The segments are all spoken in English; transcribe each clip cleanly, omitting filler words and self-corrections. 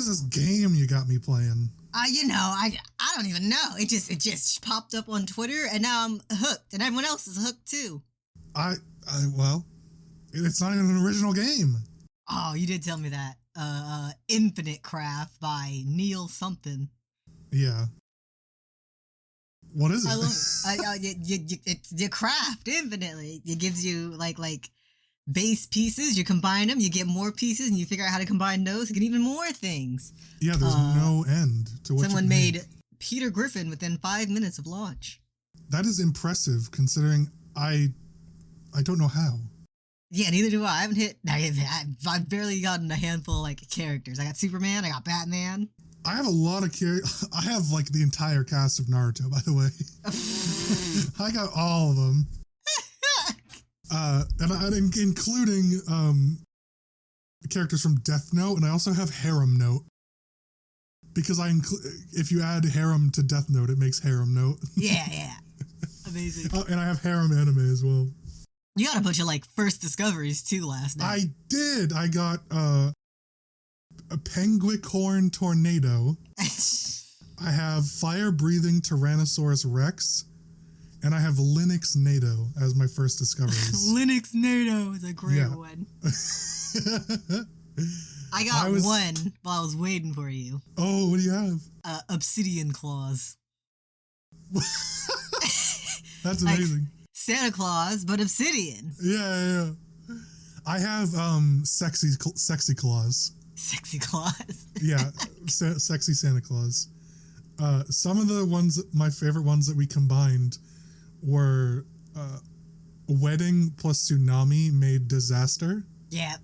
this game you got me playing? I don't even know. It just popped up on Twitter, and now I'm hooked, and everyone else is hooked too. Well, it's not even an original game. Oh, you did tell me that. Infinite Craft by Neil something. Yeah. What is it? I love it. You craft infinitely. It gives you like base pieces. You combine them, you get more pieces, and you figure out how to combine those to get even more things. Yeah, there's no end to what someone you can made make. Peter Griffin within 5 minutes of launch. That is impressive, considering I don't know how. Yeah, neither do I. I've barely gotten a handful of characters. I got Superman. I got Batman. I have a lot of I have the entire cast of Naruto, by the way. I got all of them. And including characters from Death Note, and I also have Harem Note. Because if you add Harem to Death Note, it makes Harem Note. Yeah. Amazing. And I have Harem Anime as well. You got a bunch of first discoveries too last night. I did. I got a Penguicorn Tornado. I have Fire-Breathing Tyrannosaurus Rex. And I have Linux NATO as my first discoveries. Linux NATO is a great one. I got one while I was waiting for you. Oh, what do you have? Obsidian Claus. That's amazing. Santa Claus, but obsidian. Yeah. I have sexy Claus. Sexy Claus. Yeah, sexy Santa Claus. Some of the ones, my favorite ones that we combined were Wedding plus Tsunami made Disaster. Yeah.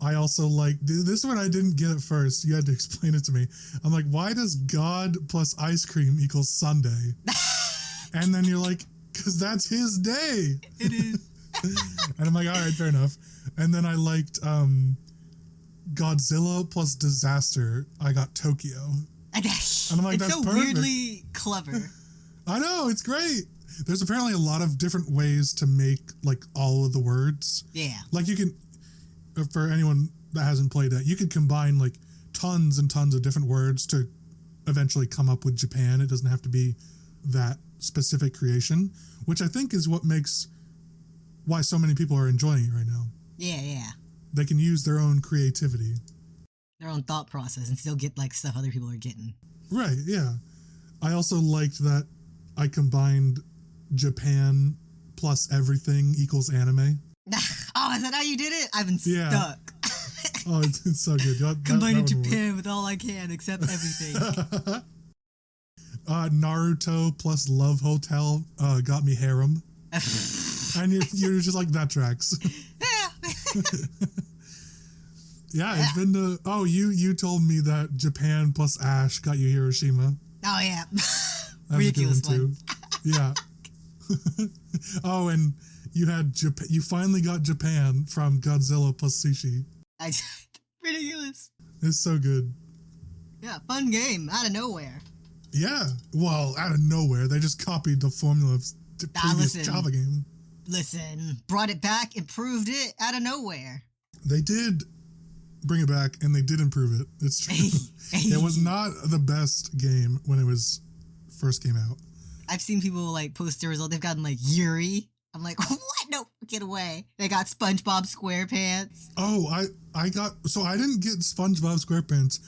I also this one I didn't get at first. You had to explain it to me. I'm like, why does God plus ice cream equals Sunday? And then you're like, because that's his day. It is. And I'm like, all right, fair enough. And then I liked Godzilla plus Disaster. I got Tokyo. And I'm like, that's so perfect. Weirdly clever. I know, it's great. There's apparently a lot of different ways to make all of the words. Yeah. You can, for anyone that hasn't played that, you could combine tons and tons of different words to eventually come up with Japan. It doesn't have to be that specific creation, which I think is what makes why so many people are enjoying it right now. Yeah. They can use their own creativity, their own thought process, and still get stuff other people are getting. Right, yeah. I also liked that I combined Japan plus everything equals anime. Oh, is that how you did it? I've been stuck. Oh, it's so good. Combining Japan with all I can except everything. Naruto plus Love Hotel got me Harem. And you're just like, that tracks. Yeah, it's been you told me that Japan plus Ash got you Hiroshima. Oh, yeah. Ridiculous one. Yeah. Oh, and you finally got Japan from Godzilla plus Sushi. Ridiculous. It's so good. Yeah, fun game out of nowhere. Yeah, well, out of nowhere. They just copied the formula of the previous Java game. Listen, brought it back, improved it out of nowhere. They did bring it back, and they did improve it. It's true. It was not the best game when it was first came out. I've seen people post their result. They've gotten Youre. I'm like, what? No, get away. They got SpongeBob SquarePants. Oh, I didn't get SpongeBob SquarePants,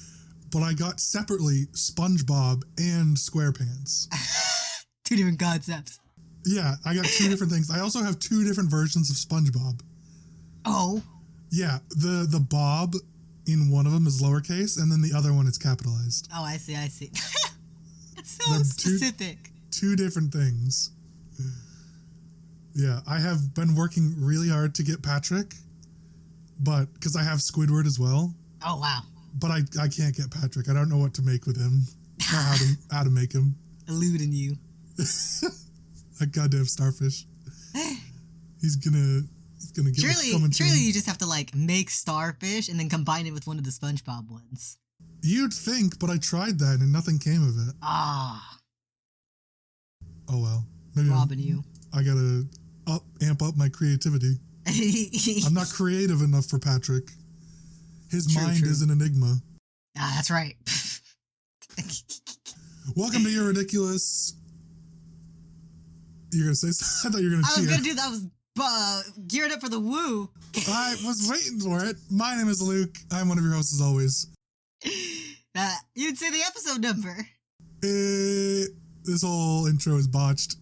but I got separately SpongeBob and SquarePants. Two different concepts. Yeah, I got two different things. I also have two different versions of SpongeBob. Oh. Yeah, the Bob in one of them is lowercase, and then the other one is capitalized. Oh, I see. That's so specific. Two different things. Yeah, I have been working really hard to get Patrick, but because I have Squidward as well. Oh, wow. But I can't get Patrick. I don't know what to make with him. Or how to make him. Eluding you. That goddamn starfish. He's gonna get Surely you just have to make starfish and then combine it with one of the SpongeBob ones. You'd think, but I tried that and nothing came of it. Ah. Oh well. Maybe robbing you. I gotta amp up my creativity. I'm not creative enough for Patrick. His mind is an enigma. Ah, that's right. Welcome to Your Ridiculous. You're gonna say something? I thought you were gonna cheer. I was gonna do that. I was geared up for the woo. I was waiting for it. My name is Luke. I'm one of your hosts as always. You'd say the episode number. This whole intro is botched.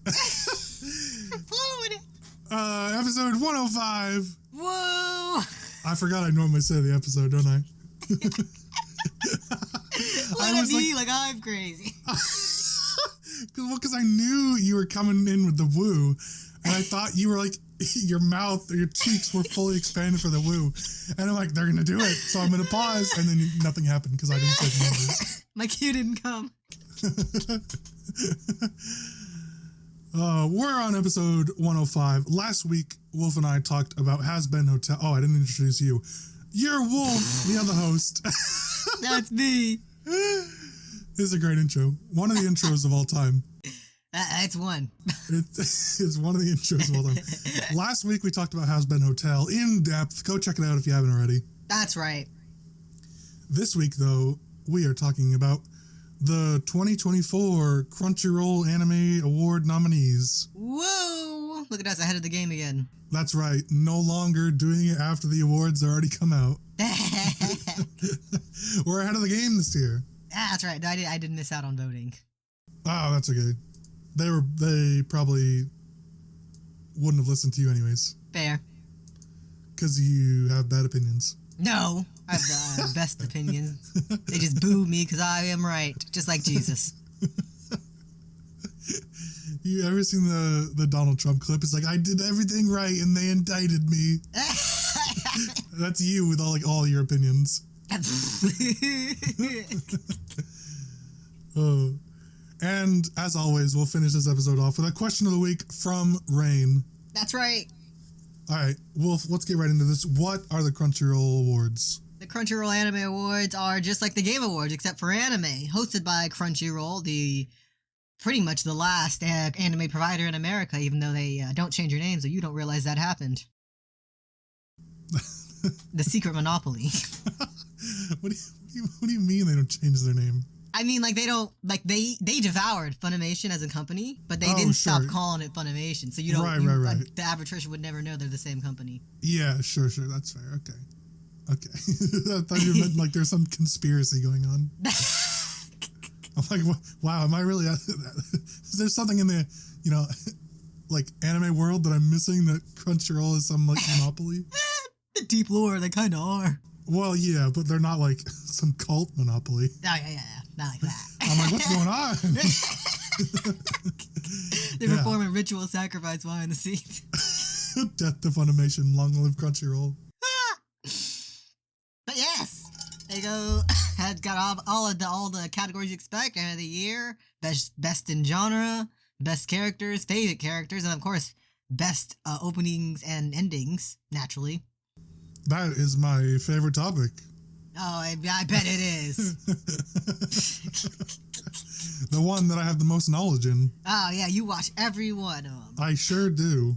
Episode 105. Whoa! I forgot I normally say the episode, don't I? Look at me like I'm crazy. Because I knew you were coming in with the woo, and I thought you were like, your mouth or your cheeks were fully expanded for the woo. And I'm like, they're going to do it. So I'm going to pause, and then nothing happened because I didn't say the numbers. My cue didn't come. We're on episode 105. Last week, Wolf and I talked about Has Been Hotel. Oh, I didn't introduce you. You're Wolf, the other host. That's me. This is a great intro. One of the intros of all time. It's one. It's one of the intros of all time. Last week, we talked about Has Been Hotel in depth. Go check it out if you haven't already. That's right. This week, though, we are talking about the 2024 Crunchyroll Anime Award nominees. Whoa! Look at us, ahead of the game again. That's right. No longer doing it after the awards already come out. We're ahead of the game this year. That's right. I didn't miss out on voting. Oh, that's okay. They probably wouldn't have listened to you anyways. Fair. Because you have bad opinions. No, I have the best opinions. They just boo me because I am right, just like Jesus. You ever seen the Donald Trump clip? It's like, I did everything right and they indicted me. That's you with all your opinions. Oh. And as always, we'll finish this episode off with a question of the week from Rain. That's right. All right, Wolf, let's get right into this. What are the Crunchyroll Awards? The Crunchyroll Anime Awards are just like the Game Awards, except for anime. Hosted by Crunchyroll, pretty much the last anime provider in America, even though they don't change your name, so you don't realize that happened. The secret monopoly. What do you mean they don't change their name? I mean, like, they don't, like, they devoured Funimation as a company, but they didn't stop calling it Funimation, so you don't, right. Like, the average person would never know they're the same company. Yeah, sure, that's fair, okay. I thought you meant, like, there's some conspiracy going on. I'm like, wow, am I really, is there something in the, like, anime world that I'm missing that Crunchyroll is some, like, monopoly? The deep lore, they kind of are. Well, yeah, but they're not, like, some cult monopoly. Oh, yeah. Not like that. I'm like, what's going on? They perform a ritual sacrifice behind the scenes. Death to Funimation, long live Crunchyroll. But yes, there you go. Has got all the categories you expect. End of the year, best in genre, best characters, favorite characters, and of course, best openings and endings. Naturally, that is my favorite topic. Oh, I bet it is. The one that I have the most knowledge in. Oh, yeah, you watch every one of them. I sure do.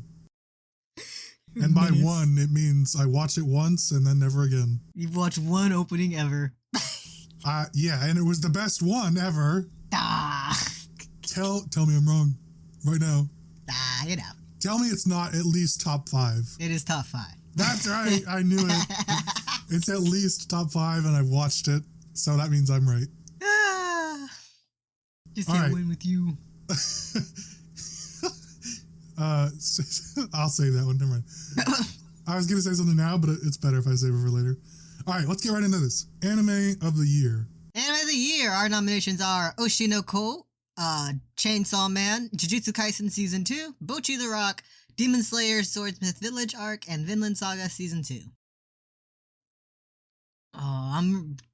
And by one, it means I watch it once and then never again. You've watched one opening ever. Yeah, and it was the best one ever. Tell me I'm wrong right now. Tell me it's not at least top 5. It is top 5. That's right. I knew it. It's at least top 5, and I've watched it, so that means I'm right. Just can't win with you. I'll save that one. Never mind. I was going to say something now, but it's better if I save it for later. All right, let's get right into this. Anime of the Year. Anime of the Year. Our nominations are Oshinoko, Chainsaw Man, Jujutsu Kaisen Season 2, Bocchi the Rock, Demon Slayer Swordsmith Village Arc, and Vinland Saga Season 2. Oh,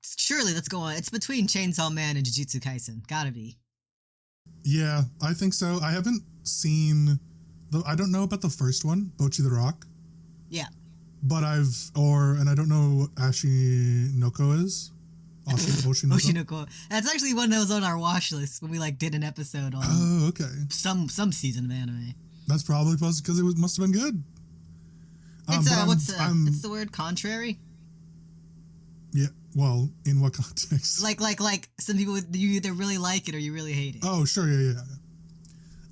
surely let's go on. It's between Chainsaw Man and Jujutsu Kaisen. Gotta be. Yeah, I think so. I haven't seen, I don't know about the first one, Bocchi the Rock. Yeah. But and I don't know what Ashinoko is. Oshinoko. That's actually one that was on our watch list when we did an episode on. Oh, okay. Some season of anime. That's probably because it must have been good. It's what's the word? Contrary. Yeah, Well, in what context? Like some people, you either really like it or you really hate it. Oh, sure, yeah.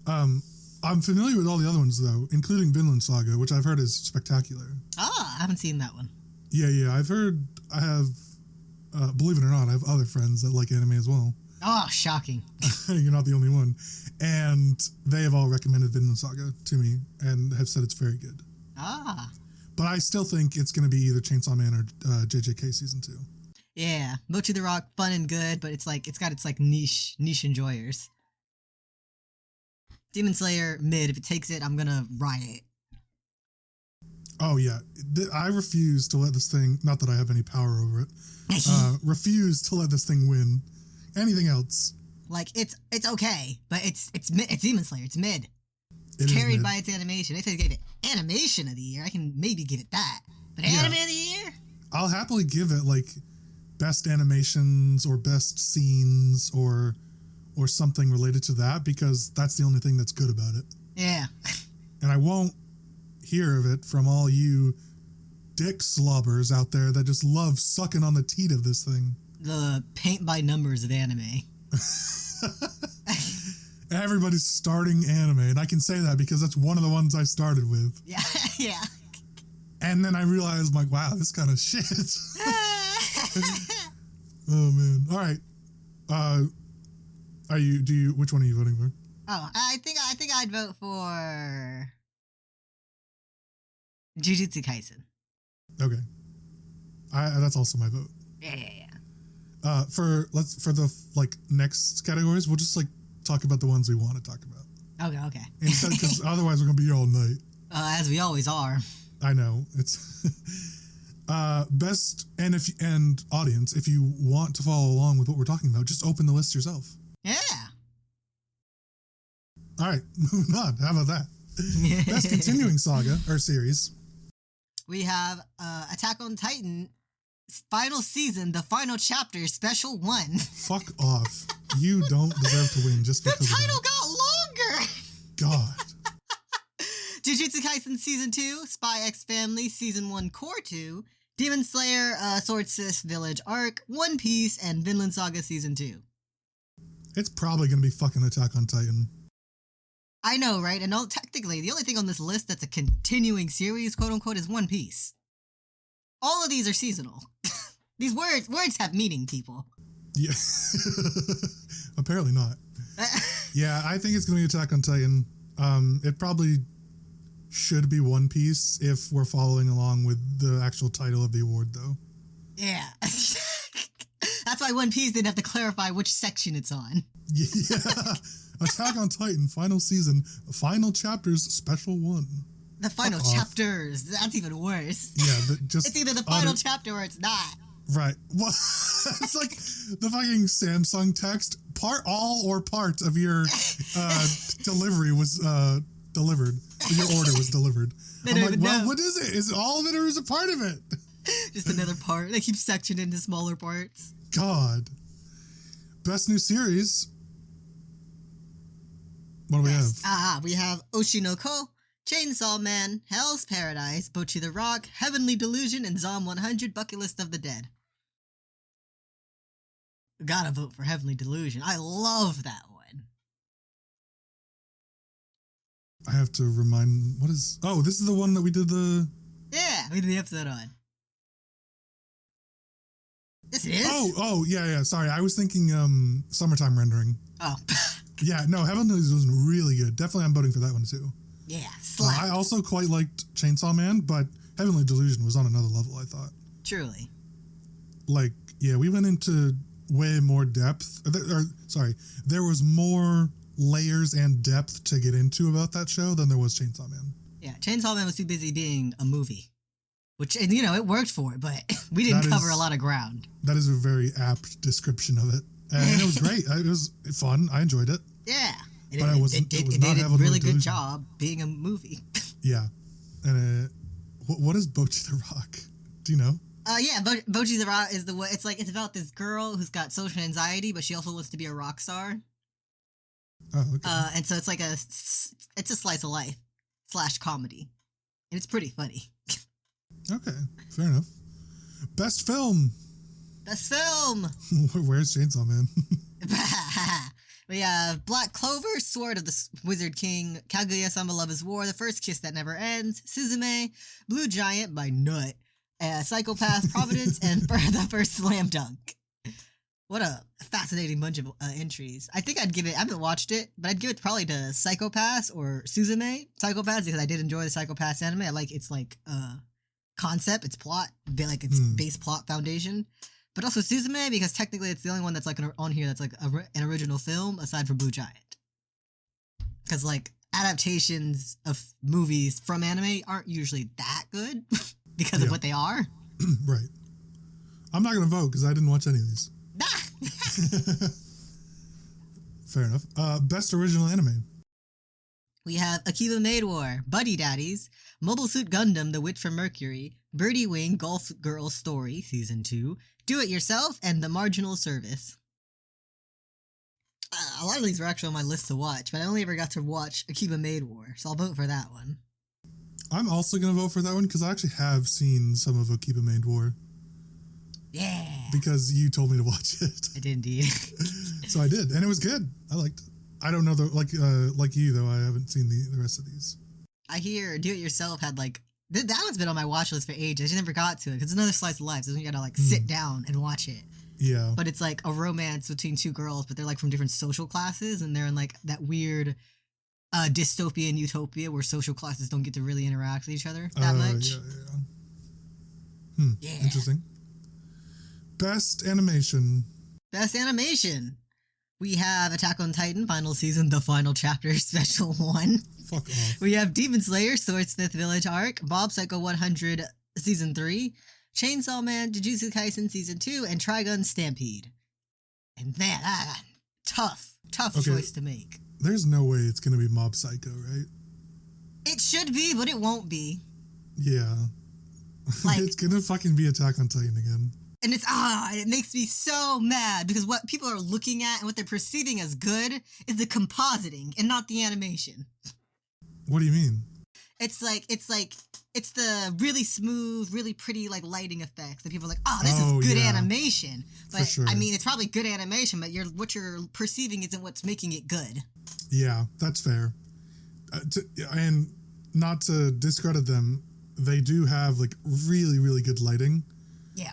I'm familiar with all the other ones, though, including Vinland Saga, which I've heard is spectacular. Ah, I haven't seen that one. Yeah, I've heard, I have, believe it or not, I have other friends that like anime as well. Oh, shocking. You're not the only one. And they have all recommended Vinland Saga to me and have said it's very good. Ah. But I still think it's going to be either Chainsaw Man or JJK Season 2. Yeah, Bocchi the Rock, fun and good, but it's got its niche enjoyers. Demon Slayer, mid. If it takes it, I'm gonna riot. Oh, yeah. I refuse to let this thing, not that I have any power over it, refuse to let this thing win. Anything else? Like, it's okay, but it's Demon Slayer, it's mid. It's carried by its animation. If they gave it animation of the year, I can maybe give it that. But anime of the year? I'll happily give it, like, best animations or best scenes or something related to that, because that's the only thing that's good about it. Yeah. And I won't hear of it from all you dick slobbers out there that just love sucking on the teat of this thing. The paint by numbers of anime. Everybody's starting anime, and I can say that because that's one of the ones I started with. Yeah. And then I realized, like, wow, this kind of shit. Oh man! All right. Which one are you voting for? Oh, I think I'd vote for Jujutsu Kaisen. Okay. That's also my vote. Yeah. For the next categories, we'll just talk about the ones we want to talk about. Okay. Instead, because otherwise we're gonna be here all night. As we always are. I know it's best, and audience, if you want to follow along with what we're talking about, just open the list yourself. Yeah. All right, moving on. How about that? Best continuing saga or series. We have Attack on Titan final season, the final chapter, special 1. Fuck off. You don't deserve to win just because the title got longer. God. Jujutsu Kaisen Season 2, Spy X Family Season 1 Core 2, Demon Slayer Sword Sis Village Arc, One Piece, and Vinland Saga Season 2. It's probably going to be fucking Attack on Titan. I know, right? And technically, the only thing on this list that's a continuing series, quote unquote, is One Piece. All of these are seasonal. These words have meaning, people. Yeah. Apparently not. Yeah, I think it's going to be Attack on Titan. It probably should be One Piece if we're following along with the actual title of the award, though. Yeah. That's why One Piece didn't have to clarify which section it's on. Yeah. Attack on Titan, final season, final chapters, special 1. The final chapters. That's even worse. Yeah, it's either the final chapter or it's not. Right. Well, it's like the fucking Samsung text. All or part of your delivery was delivered. Your order was delivered. I'm like, well, what is it? Is it all of it or is it part of it? Just another part. They keep sectioned into smaller parts. God. Best new series. What do we have? We have Oshinoko, Chainsaw Man, Hell's Paradise, Bocchi the Rock, Heavenly Delusion, and Zom 100 Bucket List of the Dead. Gotta vote for Heavenly Delusion. I love that one. I have to remind, this is the one that we did Yeah, we did the episode on. Yes, it is. Oh, yeah, sorry. I was thinking Summertime Rendering. Oh. Yeah, no, Heavenly Delusion was really good. Definitely I'm voting for that one too. Yeah, I also quite liked Chainsaw Man, but Heavenly Delusion was on another level, I thought. Truly. We went into way more depth. There was more layers and depth to get into about that show than there was Chainsaw Man. Yeah, Chainsaw Man was too busy being a movie. Which, it worked for it, but we didn't cover a lot of ground. That is a very apt description of it. And it was great. It was fun. I enjoyed it. Yeah. It did a really good job being a movie. Yeah. And what is Bocchi the Rock? Do you know? Yeah, Bocchi the Rock is it's about this girl who's got social anxiety, but she also wants to be a rock star. Oh, okay. And so it's it's a slice of life / comedy. And it's pretty funny. Okay, fair enough. Best film. Best film. Where's Chainsaw Man? We have Black Clover, Sword of the Wizard King, Kaguya-sama Love is War, The First Kiss That Never Ends, Suzume, Blue Giant by Nut, Psychopath, Providence, and The First Slam Dunk. What a fascinating bunch of entries. I think I'd give it, I haven't watched it, but I'd give it probably to Psychopaths or Suzume. Psychopaths, because I did enjoy the Psychopaths anime. I like its concept, its plot, like its base plot foundation. But also Suzume, because technically it's the only one that's like on here that's like an original film aside from Blue Giant. Because like adaptations of movies from anime aren't usually that good because of what they are. Right. I'm not going to vote because I didn't watch any of these. Fair enough. Best original anime. We have Akiba Maid War, Buddy Daddies, Mobile Suit Gundam, The Witch from Mercury, Birdie Wing, Golf Girl Story, Season 2, Do It Yourself, and The Marginal Service. A lot of these were actually on my list to watch, but I only ever got to watch Akiba Maid War, so I'll vote for that one. I'm also going to vote for that one because I actually have seen some of Akiba Maid War. Yeah. Because you told me to watch it. I did indeed. So I did, and it was good. I liked it. I don't know, like you, though, I haven't seen the rest of these. I hear Do It Yourself had, like, that one's been on my watch list for ages. I just never got to it, because it's another slice of life, so you gotta, like, sit down and watch it. Yeah. But it's, like, a romance between two girls, but they're, like, from different social classes, and they're in, like, that weird dystopian utopia where social classes don't get to really interact with each other that much. Yeah. Interesting. Best animation. Best animation. We have Attack on Titan, Final Season, The Final Chapter, Special 1. Fuck off. We have Demon Slayer, Swordsmith Village Arc, Bob Psycho 100, Season 3, Chainsaw Man, Jujutsu Kaisen Season 2, and Trigun Stampede. And man, tough choice to make. There's no way it's going to be Mob Psycho, right? It should be, but it won't be. Yeah. Like, it's going to fucking be Attack on Titan again. And it makes me so mad because what people are looking at and what they're perceiving as good is the compositing and not the animation. What do you mean? It's the really smooth, really pretty, like, lighting effects that people are like, oh, this is good animation. But, sure. I mean, it's probably good animation, but what you're perceiving isn't what's making it good. Yeah, that's fair. And not to discredit them, they do have, like, really, really good lighting. Yeah.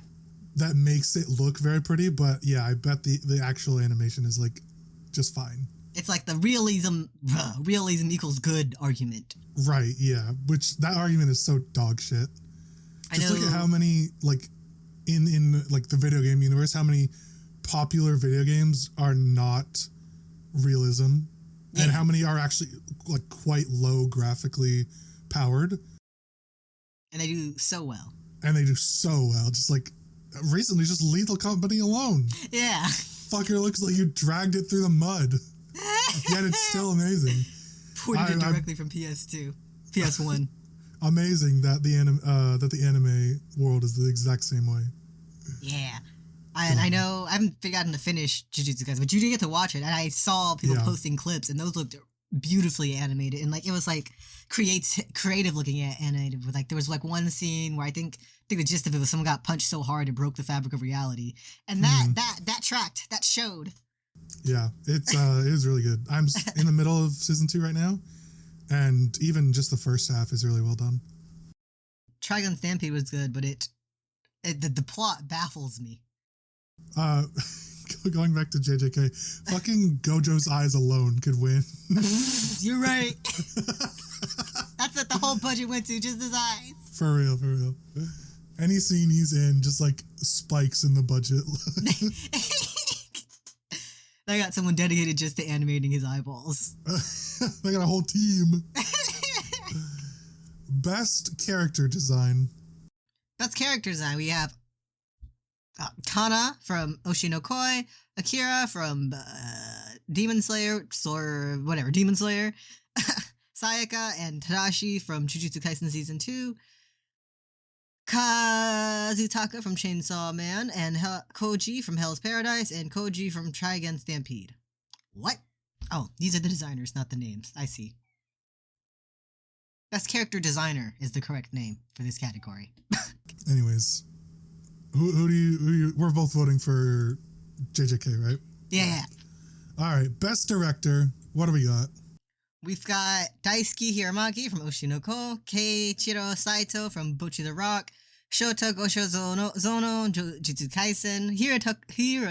That makes it look very pretty, but yeah, I bet the actual animation is, like, just fine. It's like the realism equals good argument. Right, yeah. Which, that argument is so dog shit. Just look at how many, like, in like, the video game universe, how many popular video games are not realism, and how many are actually, like, quite low graphically powered. And they do so well. Just, like, recently, just Lethal Company alone. Yeah. Fucker looks like you dragged it through the mud. Yet it's still amazing. Ported it directly from PS2, PS1. Amazing that the anime world is the exact same way. Yeah. I know I haven't gotten to finish Jujutsu Kaisen, but you did get to watch it, and I saw people posting clips, and those looked beautifully animated, and like it was like creative looking at animated. With like there was like one scene where I think the gist of it was someone got punched so hard it broke the fabric of reality, and that tracked, that showed. Yeah, it was really good. I'm in the middle of season 2 right now, and even just the first half is really well done. Trigun Stampede was good, but the plot baffles me. Going back to JJK, fucking Gojo's eyes alone could win. You're right. That's what the whole budget went to, just his eyes. For real. Any scene he's in, just like spikes in the budget. They got someone dedicated just to animating his eyeballs. They got a whole team. Best character design. Best character design. We have Kana from Oshinokoi, Akira from Demon Slayer, or whatever, Demon Slayer, Sayaka and Tadashi from Jujutsu Kaisen Season 2, Kazutaka from Chainsaw Man, and Koji from Hell's Paradise, and Koji from Trigun Stampede. What? Oh, these are the designers, not the names. I see. Best character designer is the correct name for this category. Anyways, We're both voting for JJK, right? Yeah. All right, best director. What do we got? We've got Daisuke Hiramaki from Oshinoko, Keiichiro Saito from Bocchi the Rock, Shota Zono, Jujutsu Kaisen, Hiro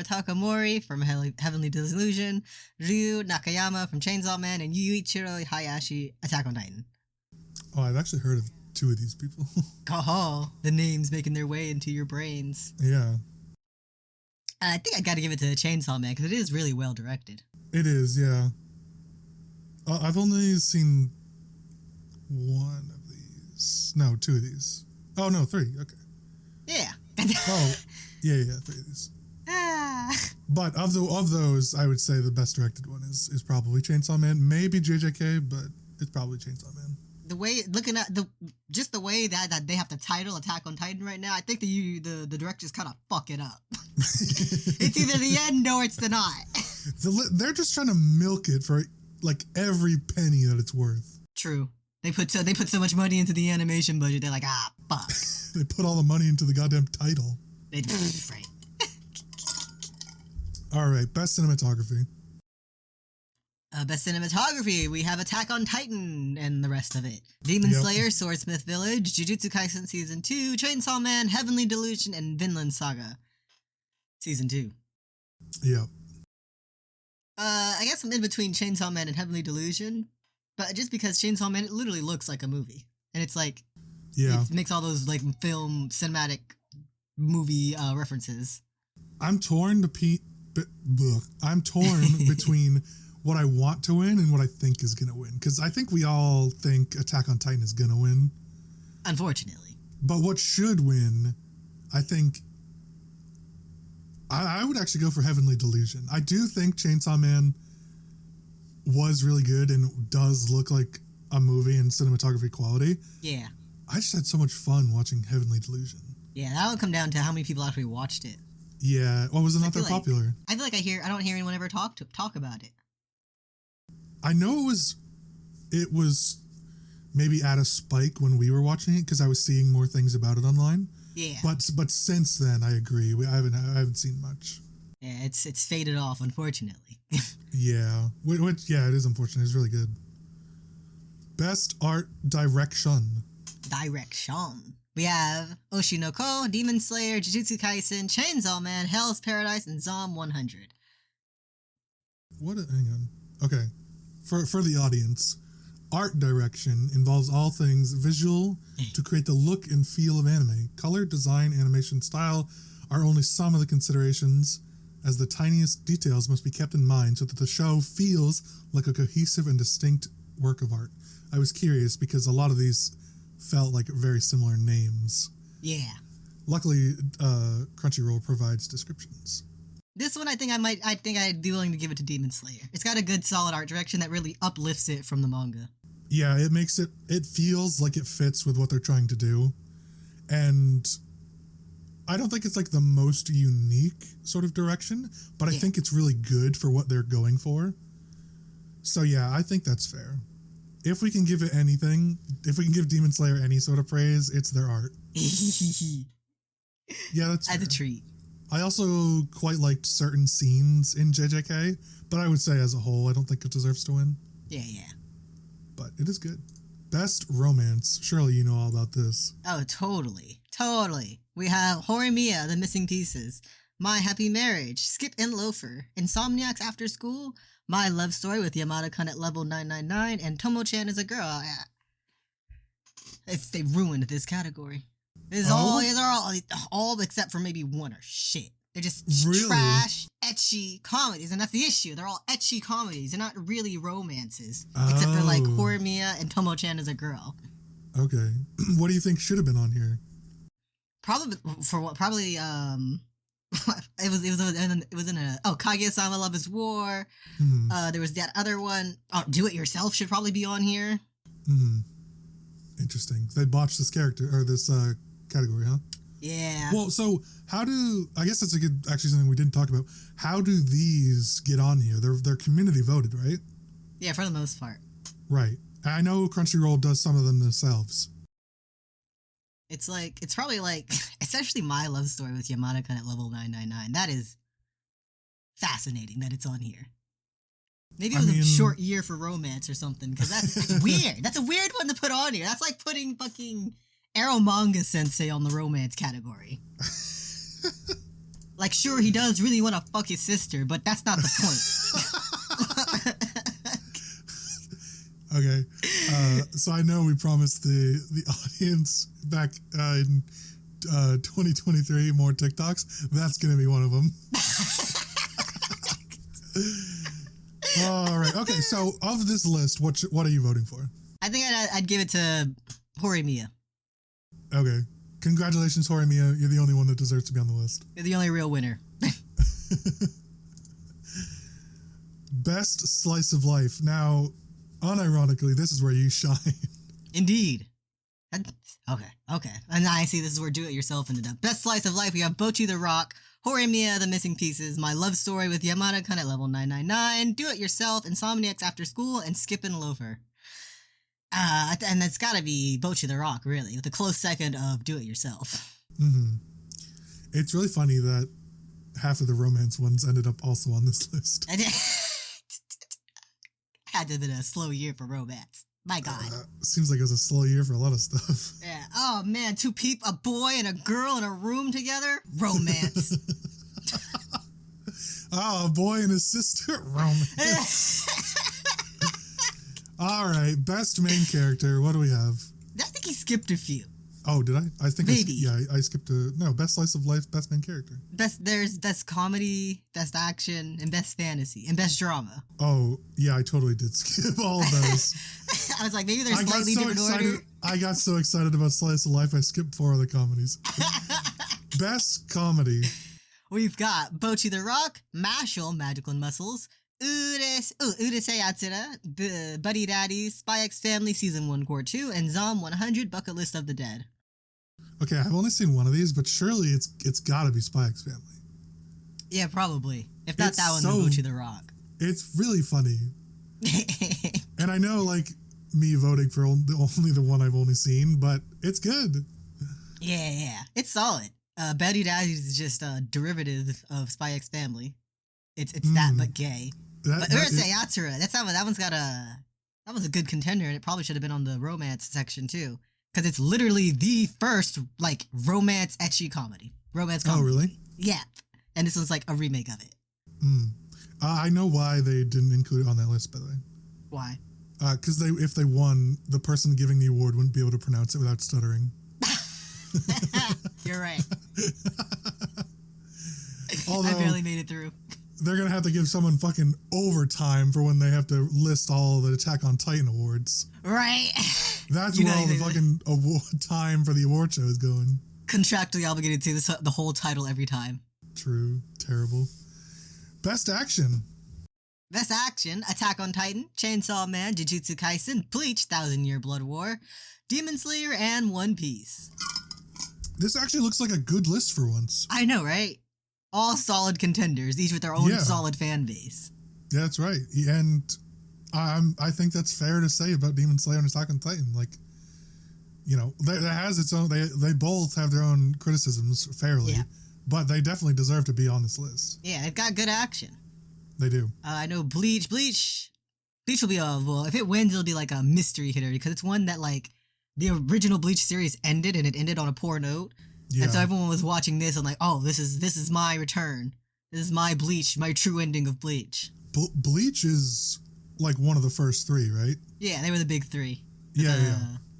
Takamori from Heavenly Disillusion, Ryu Nakayama from Chainsaw Man, and Yuichiro Hayashi, Attack on Titan. Oh, I've actually heard of 2 of these people. Oh, the names making their way into your brains. Yeah. I think I gotta give it to Chainsaw Man, because it is really well directed. It is, yeah. I've only seen 1 of these. No, 2 of these. Oh, no, 3. Okay. Yeah. Oh, yeah, 3 of these. But of those, I would say the best directed one is probably Chainsaw Man. Maybe JJK, but it's probably Chainsaw Man. The way, looking at the way that they have the title Attack on Titan right now, I think the directors kind of fuck it up. It's either the end or it's the not. They're just trying to milk it for like every penny that it's worth. True. They put so much money into the animation budget. They're like, fuck. They put all the money into the goddamn title. Right. All right, best cinematography. Best cinematography, we have Attack on Titan and the rest of it. Demon Slayer, Swordsmith Village, Jujutsu Kaisen Season 2, Chainsaw Man, Heavenly Delusion, and Vinland Saga Season 2. Yep. I guess I'm in between Chainsaw Man and Heavenly Delusion, but just because Chainsaw Man, it literally looks like a movie. And it's like, it makes all those like film, cinematic movie references. I'm torn between what I want to win and what I think is going to win. Because I think we all think Attack on Titan is going to win. Unfortunately. But what should win, I think, I would actually go for Heavenly Delusion. I do think Chainsaw Man was really good and does look like a movie in cinematography quality. Yeah. I just had so much fun watching Heavenly Delusion. Yeah, that'll come down to how many people actually watched it. Yeah, well, was it not that popular? I feel like I don't hear anyone ever talk about it. I know it was maybe at a spike when we were watching it because I was seeing more things about it online. Yeah. But since then, I agree. I haven't seen much. Yeah, it's faded off, unfortunately. Yeah, yeah, it is unfortunate. It's really good. Best art direction. We have Oshinoko, Demon Slayer, Jujutsu Kaisen, Chainsaw Man, Hell's Paradise, and Zom 100. Hang on. Okay. For the audience, art direction involves all things visual to create the look and feel of anime. Color, design, animation, style are only some of the considerations, as the tiniest details must be kept in mind so that the show feels like a cohesive and distinct work of art. I was curious because a lot of these felt like very similar names. Yeah. Luckily, Crunchyroll provides descriptions. This one, I think I'd be willing to give it to Demon Slayer. It's got a good, solid art direction that really uplifts it from the manga. Yeah, it feels like it fits with what they're trying to do. And I don't think it's like the most unique sort of direction, but I think it's really good for what they're going for. So yeah, I think that's fair. If we can give it anything, if we can give Demon Slayer any sort of praise, it's their art. Yeah, that's fair. As a treat. I also quite liked certain scenes in JJK, but I would say as a whole, I don't think it deserves to win. Yeah. But it is good. Best romance. Surely you know all about this. Oh, totally. We have Horimiya, The Missing Pieces, My Happy Marriage, Skip and Loafer, Insomniacs After School, My Love Story with Yamada-kun at Level 999, and Tomo-chan is a Girl. They ruined this category. These are all except for maybe one are shit. They're just trash, ecchi comedies, and that's the issue. They're all ecchi comedies. They're not really romances, except for like Horimiya and Tomo-chan is a Girl. Okay, what do you think should have been on here? Probably it was in a Kaguya-sama Love is War. There was that other one. Oh, Do It Yourself should probably be on here. Interesting. They botched this character or this category, huh? Yeah. Well, so I guess that's actually something we didn't talk about. How do these get on here? They're community voted, right? Yeah, for the most part. Right. I know Crunchyroll does some of them themselves. It's probably like, especially my love story with Yamada-kun at level 999. That is fascinating that it's on here. Maybe it was a short year for romance or something, because that's weird. That's a weird one to put on here. That's like putting fucking Arrow Manga Sensei on the romance category. Like, sure, he does really want to fuck his sister, but that's not the point. Okay. So I know we promised the audience back in 2023 more TikToks. That's going to be one of them. All right. Okay. So of this list, what are you voting for? I think I'd give it to Horimiya. Okay. Congratulations, Horimiya. You're the only one that deserves to be on the list. You're the only real winner. Best slice of life. Now, unironically, this is where you shine. Indeed. Okay. And I see this is where do-it-yourself ended up. Best slice of life, we have Bocchi the Rock, Horimiya, The Missing Pieces, My Love Story with Yamada-kun at level 999, Do-It-Yourself, Insomniacs After School, and Skip and Loafer. And it's gotta be Bocchi the Rock, really, with a close second of Do-It-Yourself. Mm-hmm. It's really funny that half of the romance ones ended up also on this list. Had to have been a slow year for romance. My God. Seems like it was a slow year for a lot of stuff. Yeah. Oh, man. Two people, a boy and a girl in a room together? Romance. Oh, a boy and his sister? Romance. All right. Best main character. What do we have? I think he skipped a few. Oh, did I? I think maybe. I skipped best slice of life, best main character. There's best comedy, best action, and best fantasy, and best drama. Oh, yeah, I totally did skip all of those. I was like, maybe there's slightly different order. I got so excited about slice of life, I skipped 4 of the comedies. Best comedy. We've got Bocchi the Rock, Mashal, Magical Muscles, Urusei Yatsura, Buddy Daddy, Spy X Family Season 1 Core 2, and Zom 100 Bucket List of the Dead. Okay, I've only seen one of these, but surely it's gotta be Spy X Family. Yeah, probably. If not that one, then Bocchi the Rock. It's really funny. And I know, like, me voting for only the one I've only seen, but it's good. Yeah. It's solid. Buddy Daddy is just a derivative of Spy X Family. It's that, but gay. But Urusei Yatsura, that was a good contender, and it probably should have been on the romance section, too. Because it's literally the first, like, romance ecchi comedy. Romance comedy. Oh, really? Yeah. And this one's like a remake of it. I know why they didn't include it on that list, by the way. Why? Because if they won, the person giving the award wouldn't be able to pronounce it without stuttering. You're right. Although, I barely made it through. They're going to have to give someone fucking overtime for when they have to list all the Attack on Titan awards. Right. That's where all the fucking time for the award show is going. Contractually obligated to the whole title every time. True. Terrible. Best action. Best action, Attack on Titan, Chainsaw Man, Jujutsu Kaisen, Bleach, 1,000-Year Blood War, Demon Slayer, and One Piece. This actually looks like a good list for once. I know, right? All solid contenders, each with their own solid fan base. Yeah, that's right. And I think that's fair to say about Demon Slayer and Attack on Titan. Like, you know, that has its own. They both have their own criticisms fairly, but they definitely deserve to be on this list. Yeah, they've got good action. They do. I know Bleach will be if it wins, it'll be like a mystery hitter because it's one that like the original Bleach series ended and it ended on a poor note. Yeah. And so everyone was watching this and like, oh, this is my return. This is my Bleach, my true ending of Bleach. Bleach is like one of the first 3, right? Yeah, they were the big 3.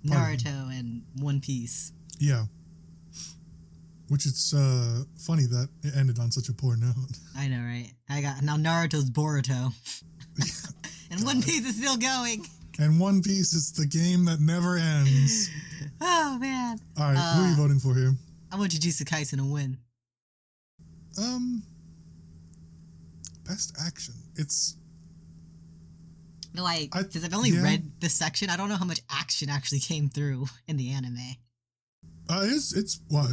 Naruto and One Piece. Yeah. Which is funny that it ended on such a poor note. I know, right? Now Naruto's Boruto. And One Piece is still going. And One Piece is the game that never ends. Oh, man. All right, who are you voting for here? I want Jujutsu Kaisen to win. Best action. It's... Like, because I've only read this section, I don't know how much action actually came through in the anime. It's what?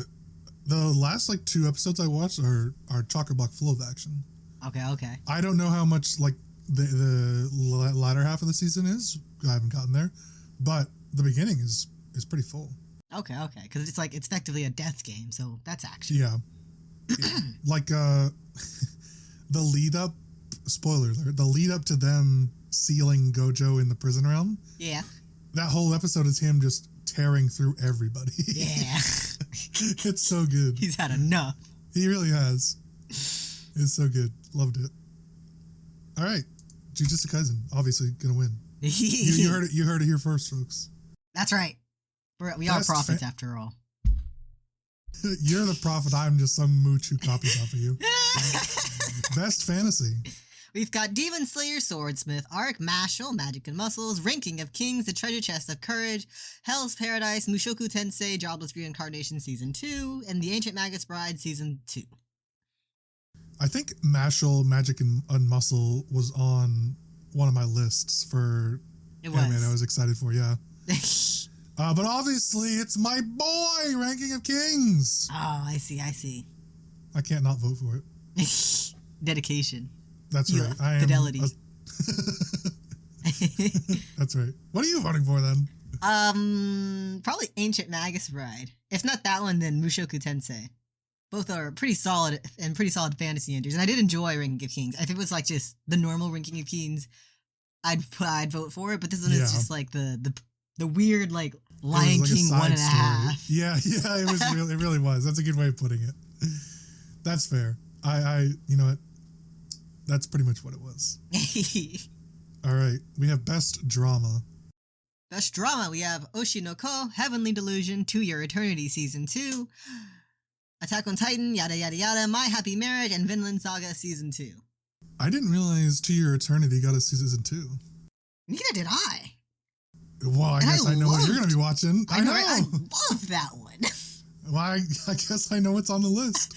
The last, like, 2 episodes I watched are chock-a-block full of action. Okay. I don't know how much, like, the latter half of the season is. I haven't gotten there. But the beginning is pretty full. Okay, because it's like it's effectively a death game, so that's action. Yeah. Like the lead up, spoiler alert, the lead up to them sealing Gojo in the prison realm. Yeah. That whole episode is him just tearing through everybody. Yeah. It's so good. He's had enough. He really has. It's so good. Loved it. All right. Jujutsu Kaisen, obviously gonna win. You heard it. You heard it here first, folks. That's right. We are prophets after all. You're the prophet. I'm just some mooch who copies off of you. Best fantasy. We've got Demon Slayer, Swordsmith, Arc, Mashal, Magic and Muscles, Ranking of Kings, The Treasure Chest of Courage, Hell's Paradise, Mushoku Tensei, Jobless Reincarnation Season 2, and The Ancient Magus Bride Season 2. I think Mashal, Magic and Muscle was on one of my lists for anime I was excited for, yeah. But obviously, it's my boy, Ranking of Kings. Oh, I see. I can't not vote for it. Dedication. That's right. I am fidelity. That's right. What are you voting for then? Probably Ancient Magus Bride. If not that one, then Mushoku Tensei. Both are pretty solid fantasy entries, and I did enjoy Ranking of Kings. If it was like just the normal Ranking of Kings, I'd vote for it. But this one is just like the weird like Lion King 1.5. Yeah, it really was. That's a good way of putting it. That's fair. I you know what? That's pretty much what it was. All right, we have Best Drama. Best Drama, we have Oshi no Ko, Heavenly Delusion, To Your Eternity Season 2, Attack on Titan, Yada Yada Yada, My Happy Marriage, and Vinland Saga Season 2. I didn't realize To Your Eternity got a Season 2. Neither did I. Well, I guess I know what you're going to be watching. I know. I love that one. Well, I guess I know what's on the list.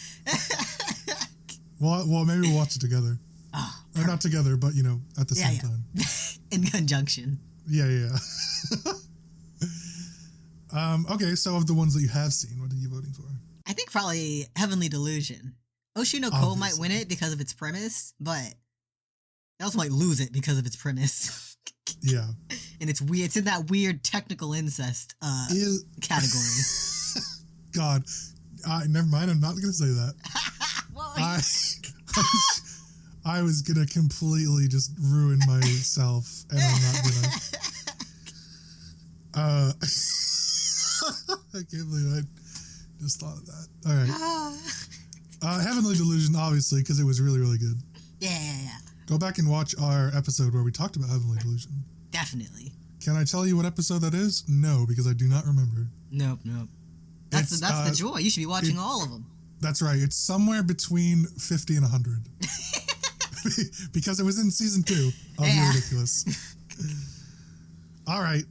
Well, maybe we'll watch it together. Oh, or not together, but, at the same time. In conjunction. Yeah. Okay, so of the ones that you have seen, what are you voting for? I think probably Heavenly Delusion. Oshi no Ko might win it because of its premise, but they also might lose it because of its premise. Yeah. And it's weird. It's in that weird technical incest category. God. Never mind, I'm not going to say that. I was going to completely just ruin myself, and I'm not going to. I can't believe I just thought of that. All right. Heavenly Delusion, obviously, because it was really, really good. Yeah. Go back and watch our episode where we talked about Heavenly Delusion. Definitely. Can I tell you what episode that is? No, because I do not remember. Nope. That's the joy. You should be watching all of them. That's right. It's somewhere between 50 and 100. Because it was in season 2 of You're Ridiculous. All right.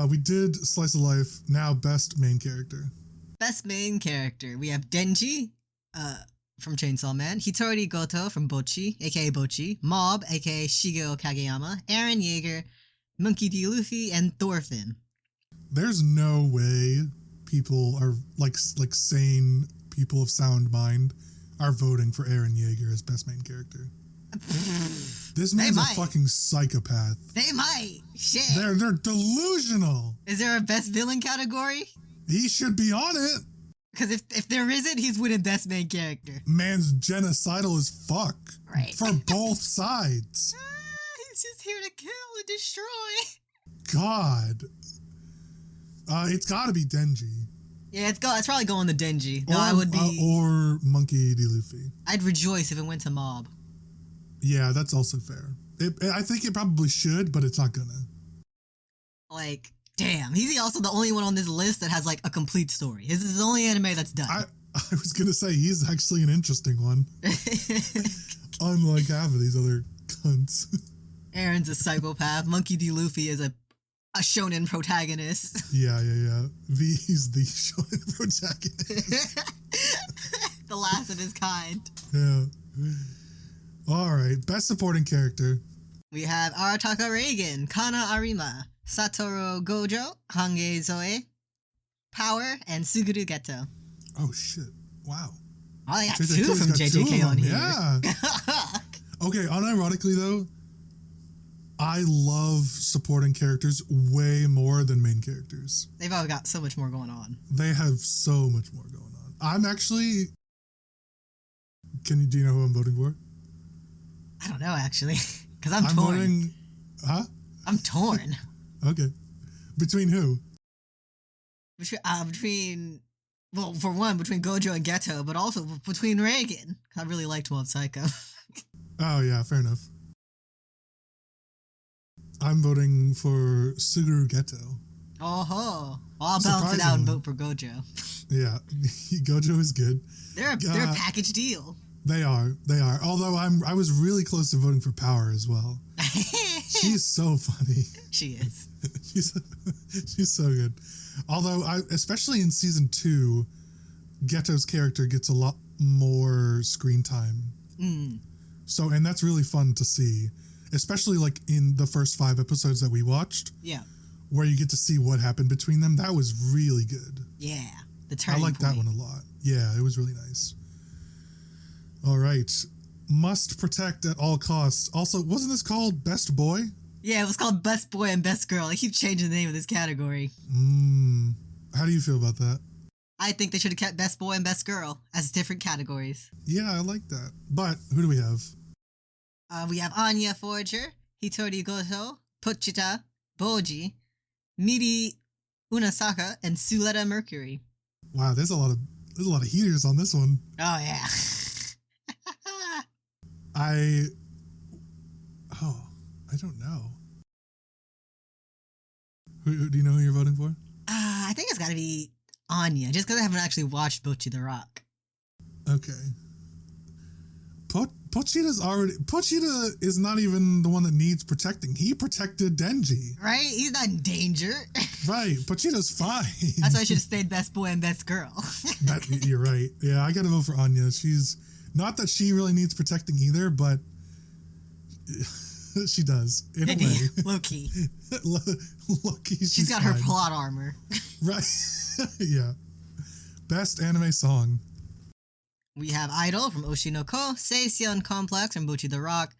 We did Slice of Life. Now, best main character. Best main character. We have Denji from Chainsaw Man, Hitori Goto from Bocchi, aka Bocchi, Mob, aka Shigeo Kageyama, Eren Yeager, Monkey D. Luffy, and Thorfinn. There's no way people are like sane people of sound mind are voting for Eren Yeager as best main character. This man's a fucking psychopath. They might. Shit. They're delusional. Is there a best villain category? He should be on it. Because if there isn't, he's winning best main character. Man's genocidal as fuck. Right. For both sides. He's just here to kill and destroy. God. It's gotta be Denji. Yeah, it's probably going to Denji. No, I would be... or Monkey D. Luffy. I'd rejoice if it went to Mob. Yeah, that's also fair. I think it probably should, but it's not gonna. Like, damn. He's also the only one on this list that has, like, a complete story. This is the only anime that's done. I was gonna say, he's actually an interesting one. Unlike half of these other cunts. Eren's a psychopath. Monkey D. Luffy is a shonen protagonist. Yeah. He's the shonen protagonist. The last of his kind. Yeah. All right. Best supporting character. We have Arataka Reigen, Kana Arima, Satoru Gojo, Hange Zoe, Power, and Suguru Geto. Oh, shit. Wow. Oh, I got two from JJK on here. Yeah. Okay, unironically, though, I love supporting characters way more than main characters. They've all got so much more going on. They have so much more going on. I'm actually... do you know who I'm voting for? I don't know, actually. Because I'm torn. Voting... Huh? I'm torn. Okay. Between who? Between... Well, for one, between Gojo and Geto, but also between Reagan. I really liked Mob Psycho. Oh, yeah, fair enough. I'm voting for Suguru Geto. Oh ho! Well, I'll balance it out and vote for Gojo. Yeah, Gojo is good. They're a package deal. They are. Although I was really close to voting for Power as well. She's so funny. She is. she's so good. Although especially in season 2, Geto's character gets a lot more screen time. So, and that's really fun to see. Especially like in the first 5 episodes that we watched. Yeah. Where you get to see what happened between them. That was really good. Yeah. The turning I liked that one a lot. Yeah, it was really nice. All right. Must protect at all costs. Also, wasn't this called Best Boy? Yeah, it was called Best Boy and Best Girl. They keep changing the name of this category. How do you feel about that? I think they should have kept Best Boy and Best Girl as different categories. Yeah, I like that. But who do we have? We have Anya Forger, Hitori Goto, Pochita, Boji, Miri Unasaka, and Suleta Mercury. Wow, there's a lot of heaters on this one. Oh yeah. I don't know. Who do you know who you're voting for? I think it's got to be Anya, just because I haven't actually watched Bocchi the Rock. Okay. Pochita is not even the one that needs protecting. He protected Denji. Right? He's not in danger. Right. Pochita's fine. That's why I should have stayed Best Boy and Best Girl. You're right. Yeah, I gotta vote for Anya. She's not that she really needs protecting either, but she does in a way. Low-key. Low-key, she's got fine. Her plot armor. Right. Yeah. Best anime song. We have Idol from Oshinoko, Seisyon Complex from Bocchi the Rock,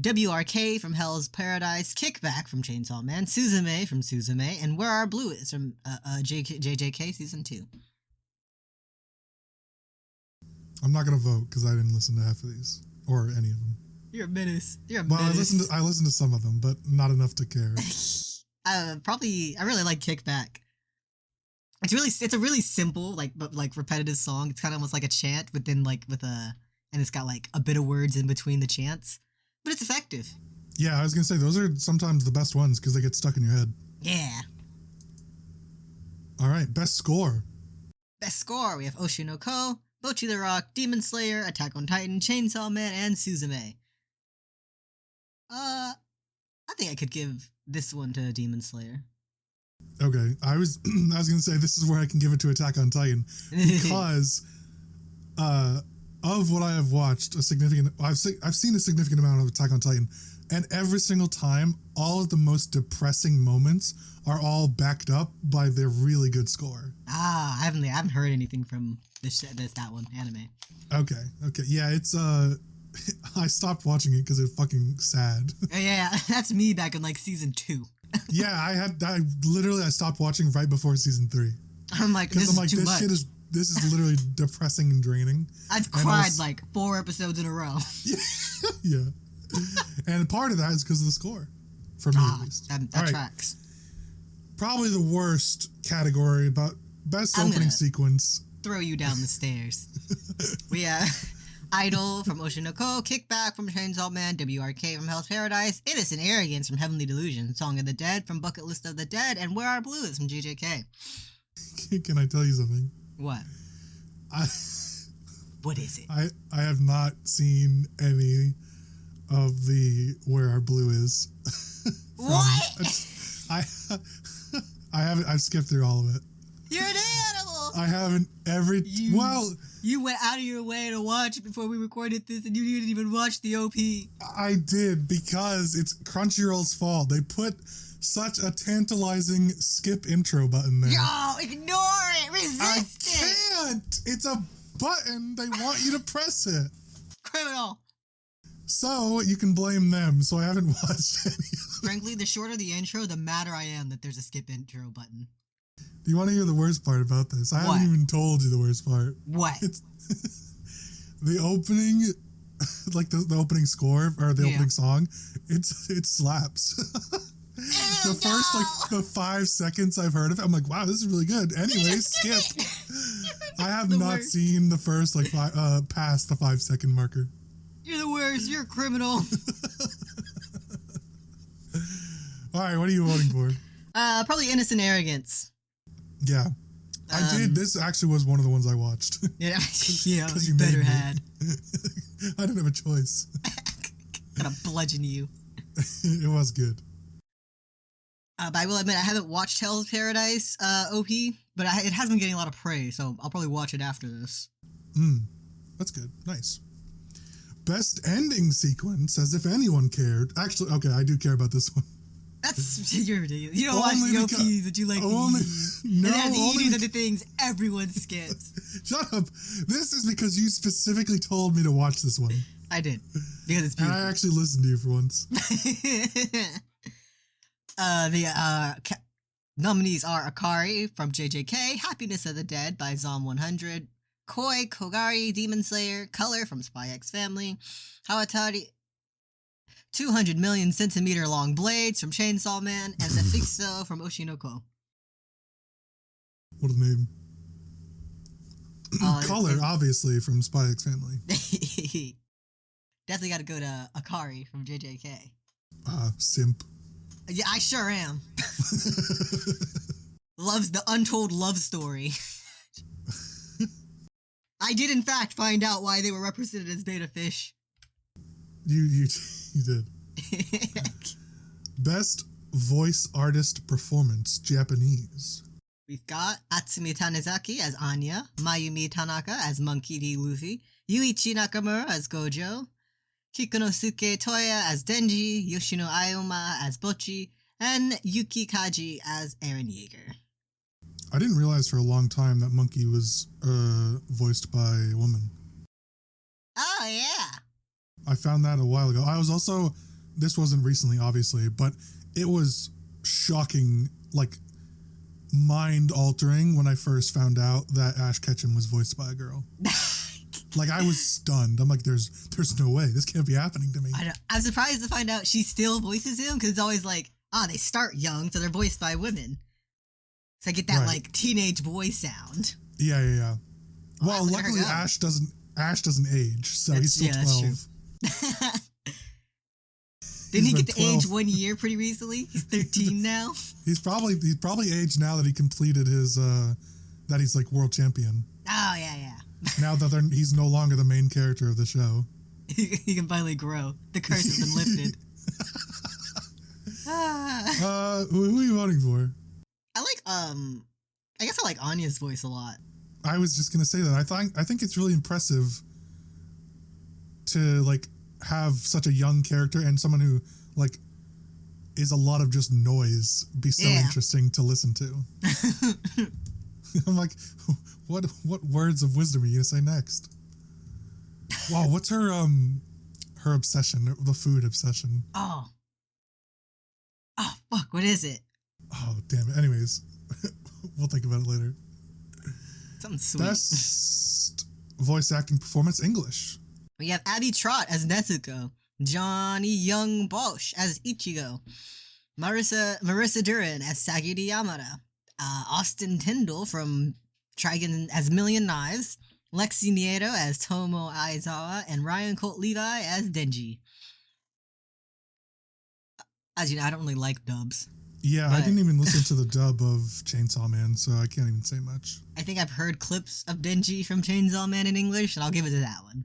WRK from Hell's Paradise, Kickback from Chainsaw Man, Suzume from Suzume, and Where Our Blue Is from JJK Season 2. I'm not going to vote because I didn't listen to half of these, or any of them. You're a menace. You're a menace. Well, I listened to some of them, but not enough to care. I really like Kickback. It's a really simple, but repetitive song. It's kind of almost like a chant and it's got like a bit of words in between the chants, but it's effective. Yeah, I was gonna say those are sometimes the best ones because they get stuck in your head. Yeah. All right, best score. Best score. We have Oshinoko, Bocchi the Rock, Demon Slayer, Attack on Titan, Chainsaw Man, and Suzume. I think I could give this one to Demon Slayer. Okay, I was gonna say this is where I can give it to Attack on Titan because of what I have watched, I've seen a significant amount of Attack on Titan, and every single time, all of the most depressing moments are all backed up by their really good score. I haven't heard anything from that one anime. Okay, yeah, it's I stopped watching it because it's fucking sad. Yeah, that's me back in like season 2. Yeah, I stopped watching right before season 3. I'm like, this is too much. This is literally depressing and draining. I've cried like 4 episodes in a row. Yeah. And part of that is because of the score. For me, at least. That tracks. Probably the worst category, but best opening sequence. Throw you down the stairs. We have Idol from Oshinoko, Kickback from Chainsaw Man, WRK from Hell's Paradise, Innocent Arrogance from Heavenly Delusion, Song of the Dead from Bucket List of the Dead, and Where Our Blue Is from JJK. Can I tell you something? What? What is it? I have not seen any of the Where Our Blue Is. What? I haven't. I've skipped through all of it. You're an animal. I haven't You went out of your way to watch it before we recorded this, and you didn't even watch the OP. I did because it's Crunchyroll's fault. They put such a tantalizing skip intro button there. Yo, ignore it. Resist it. I can't. It's a button. They want you to press it. Criminal. So you can blame them. So I haven't watched any. Frankly, the shorter the intro, the madder I am that there's a skip intro button. Do you want to hear the worst part about this? I What? haven't even told you the worst part. What? It's the opening, like the opening score or the opening song. It slaps. The first the 5 seconds I've heard of it, I'm like, wow, this is really good. Anyway, skip. I have not seen the first past the 5 second marker. You're the worst. You're a criminal. All right, what are you voting for? Probably Innocent Arrogance. Yeah, I did. This actually was one of the ones I watched. Yeah, you better had. I didn't have a choice. Gotta bludgeon you. It was good. But I will admit, I haven't watched Hell's Paradise OP, but it has been getting a lot of praise, so I'll probably watch it after this. That's good. Nice. Best ending sequence, as if anyone cared. Actually, okay, I do care about this one. You're ridiculous. You don't watch the OPs, but you like the EDs. No, and the EDs are the things everyone skips. Shut up. This is because you specifically told me to watch this one. I did. Because it's beautiful. And I actually listened to you for once. The nominees are Akari from JJK, Happiness of the Dead by Zom 100, Koi Kogari Demon Slayer, Color from Spy X Family, Hawatari 200 million centimeter long blades from Chainsaw Man, and the Fixo from Oshinoko. What a name. Color, obviously, from Spy X Family. Definitely gotta go to Akari from JJK. Simp. Yeah, I sure am. Loves the untold love story. I did, in fact, find out why they were represented as beta fish. You did. Best voice artist performance, Japanese. We've got Atsumi Tanizaki as Anya, Mayumi Tanaka as Monkey D. Luffy, Yuichi Nakamura as Gojo, Kikunosuke Toya as Denji, Yoshino Aoma as Bocchi, and Yuki Kaji as Eren Yeager. I didn't realize for a long time that Monkey was voiced by a woman. Oh, yeah. I found that a while ago. I was also, this wasn't recently, obviously, but it was shocking, like, mind-altering when I first found out that Ash Ketchum was voiced by a girl. Like, I was stunned. I'm like, there's no way. This can't be happening to me. I know. I'm surprised to find out she still voices him, because it's always like, they start young, so they're voiced by women. So I get that, like, teenage boy sound. Yeah. Well, luckily Ash doesn't age, so he's still 12. That's true. Didn't he get to age 1 year pretty recently? He's 13 now. He's probably aged now that he completed his that he's like world champion. Oh yeah. Now that he's no longer the main character of the show. He can finally grow. The curse has been lifted. Who are you voting for? I guess I like Anya's voice a lot. I was just gonna say that. I think it's really impressive to like have such a young character and someone who like is a lot of just noise be so interesting to listen to. I'm like, what words of wisdom are you gonna say next? Wow, what's her obsession, the food obsession? Oh fuck, what is it? Oh damn it. Anyways, we'll think about it later. Something sweet. Best voice acting performance, English. We have Abby Trott as Nezuko, Johnny Young Bosch as Ichigo, Marissa Duran as Sagiri Yamada, Austin Tyndall from Trigun as Million Knives, Lexi Nieto as Tomo Aizawa, and Ryan Colt Levi as Denji. As you know, I don't really like dubs. Yeah, I didn't even listen to the dub of Chainsaw Man, so I can't even say much. I think I've heard clips of Denji from Chainsaw Man in English, and I'll give it to that one.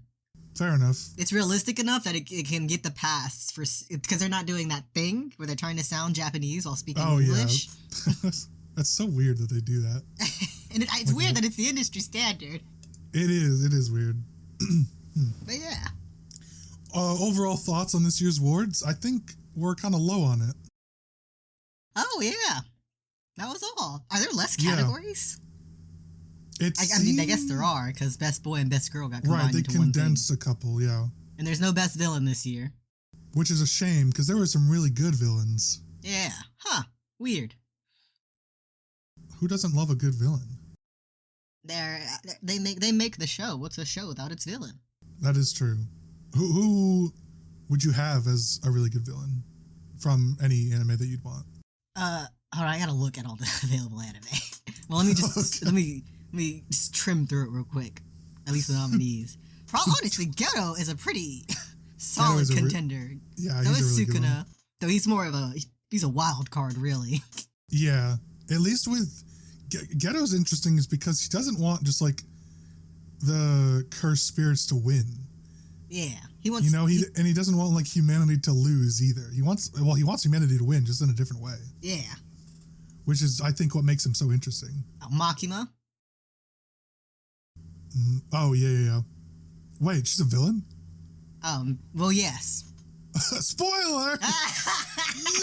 Fair enough. It's realistic enough that it can get the pass because they're not doing that thing where they're trying to sound Japanese while speaking English. Yeah. That's so weird that they do that. And it's weird that it's the industry standard. It is weird. But yeah. Overall thoughts on this year's awards? I think we're kind of low on it. Oh, yeah. That was all. Are there less categories? I mean, I guess there are, because Best Boy and Best Girl got combined into one thing. Right, they condensed a couple, yeah. And there's no best villain this year. Which is a shame, because there were some really good villains. Yeah. Huh. Weird. Who doesn't love a good villain? They make the show. What's a show without its villain? That is true. Who would you have as a really good villain from any anime that you'd want? Hold on, I gotta look at all the available anime. Well, let me just let me just trim through it real quick. At least the nominees. Honestly, Ghetto is a pretty solid contender. Yeah, so he's is a really good Sukuna, one. though he's more of he's a wild card, really. Yeah, at least with Ghetto's interesting is because he doesn't want just like the cursed spirits to win. Yeah, he wants. He doesn't want like humanity to lose either. He wants humanity to win, just in a different way. Yeah. Which is, I think, what makes him so interesting. Makima. Oh yeah. Wait, she's a villain? Well, yes. Spoiler!